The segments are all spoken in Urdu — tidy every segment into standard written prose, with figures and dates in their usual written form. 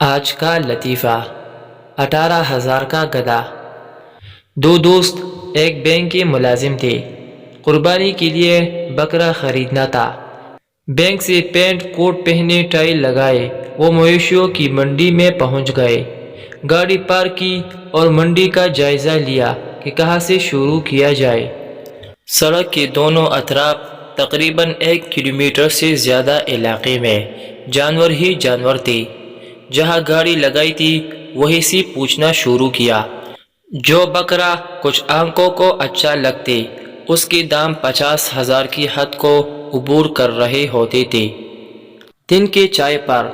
آج کا لطیفہ 18,000 کا گدھا۔ دو دوست ایک بینک کے ملازم تھے۔ قربانی کے لیے بکرا خریدنا تھا۔ بینک سے پینٹ کوٹ پہنے ٹائی لگائے وہ مویشیوں کی منڈی میں پہنچ گئے۔ گاڑی پارک کی اور منڈی کا جائزہ لیا کہ کہاں سے شروع کیا جائے۔ سڑک کے دونوں اطراف تقریباً 1 کلومیٹر سے زیادہ علاقے میں جانور ہی جانور تھے۔ جہاں گاڑی لگائی تھی وہیں سے پوچھنا شروع کیا۔ جو بکرا کچھ آنکھوں کو اچھا لگتے اس کے دام 50,000 کی حد کو عبور کر رہے ہوتے تھے۔ دن کے چائے پر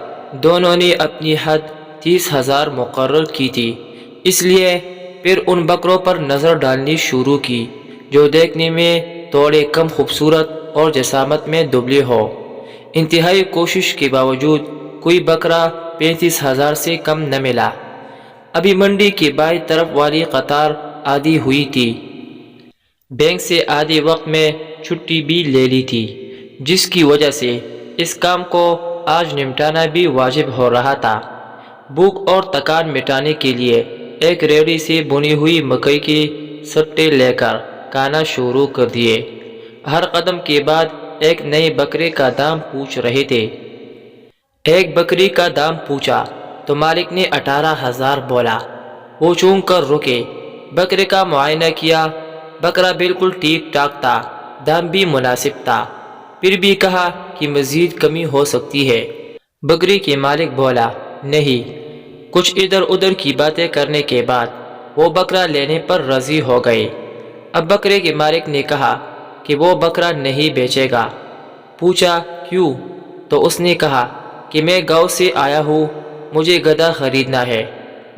دونوں نے اپنی حد 30,000 مقرر کی تھی، اس لیے پھر ان بکروں پر نظر ڈالنی شروع کی جو دیکھنے میں تھوڑے کم خوبصورت اور جسامت میں دبلے ہو۔ انتہائی کوشش کے باوجود کوئی بکرا 35,000 سے کم نہ ملا۔ ابھی منڈی کی بائیں طرف والی قطار آدھی ہوئی تھی۔ بینک سے آدھے وقت میں چھٹی بھی لے لی تھی، جس کی وجہ سے اس کام کو آج نمٹانا بھی واجب ہو رہا تھا۔ بھوک اور تھکان مٹانے کے لیے ایک ریوڑی سے بنی ہوئی مکئی کے سٹے لے کر کھانا شروع کر دیے۔ ہر قدم کے بعد ایک نئے بکرے کا دام پوچھ رہے تھے۔ ایک بکری کا دام پوچھا تو مالک نے 18,000 بولا۔ وہ چونک کر رکے، بکرے کا معائنہ کیا۔ بکرا بالکل ٹھیک ٹھاک تھا، دام بھی مناسب تھا، پھر بھی کہا کہ مزید کمی ہو سکتی ہے۔ بکری کے مالک بولا، نہیں۔ کچھ ادھر ادھر کی باتیں کرنے کے بعد وہ بکرا لینے پر راضی ہو گئے۔ اب بکرے کے مالک نے کہا کہ وہ بکرا نہیں بیچے گا۔ پوچھا کیوں؟ تو اس نے کہا کہ میں گاؤں سے آیا ہوں، مجھے گدھا خریدنا ہے،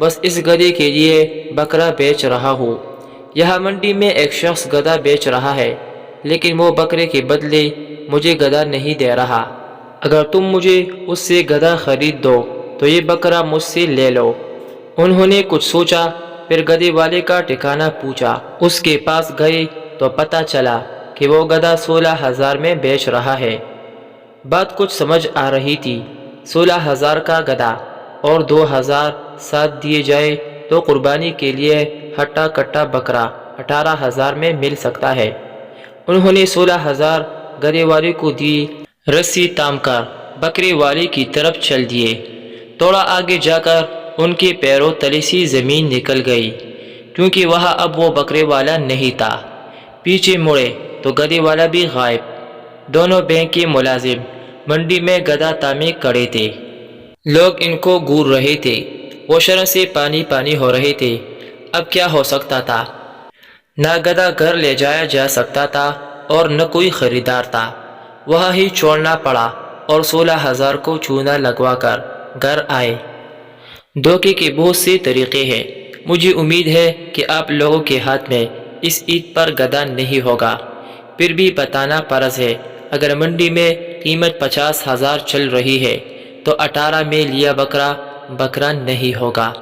بس اس گدھے کے لیے بکرا بیچ رہا ہوں۔ یہاں منڈی میں ایک شخص گدھا بیچ رہا ہے، لیکن وہ بکرے کے بدلے مجھے گدھا نہیں دے رہا۔ اگر تم مجھے اس سے گدھا خرید دو تو یہ بکرا مجھ سے لے لو۔ انہوں نے کچھ سوچا، پھر گدھے والے کا ٹھکانہ پوچھا۔ اس کے پاس گئے تو پتہ چلا کہ وہ گدھا 16,000 میں بیچ رہا ہے۔ بات کچھ سمجھ آ رہی تھی۔ 16,000 کا گدھا اور 2,000 ساتھ دیے جائے تو قربانی کے لیے ہٹا کٹا بکرا 18,000 میں مل سکتا ہے۔ انہوں نے 16,000 گدھے والے کو دی۔ رسی تام کر بکرے والے کی طرف چل دیے۔ تھوڑا آگے جا کر ان کے پیروں تلے سے زمین نکل گئی، کیونکہ وہاں اب وہ بکرے والا نہیں تھا۔ پیچھے مڑے تو گدھے والا بھی غائب۔ دونوں بینک کے ملازم منڈی میں گدھا تامے کھڑے تھے۔ لوگ ان کو گور رہے تھے، وہ شرم سے پانی پانی ہو رہے تھے۔ اب کیا ہو سکتا تھا؟ نہ گدھا گھر لے جایا جا سکتا تھا اور نہ کوئی خریدار تھا۔ وہاں ہی چھوڑنا پڑا اور 16,000 کو چونا لگوا کر گھر آئے۔ دھوکے کے بہت سے طریقے ہیں۔ مجھے امید ہے کہ آپ لوگوں کے ہاتھ میں اس عید پر گدھا نہیں ہوگا، پھر بھی بتانا فرض ہے۔ اگر منڈی میں قیمت 50,000 چل رہی ہے تو 18 میں لیا بکرا بکرا نہیں ہوگا۔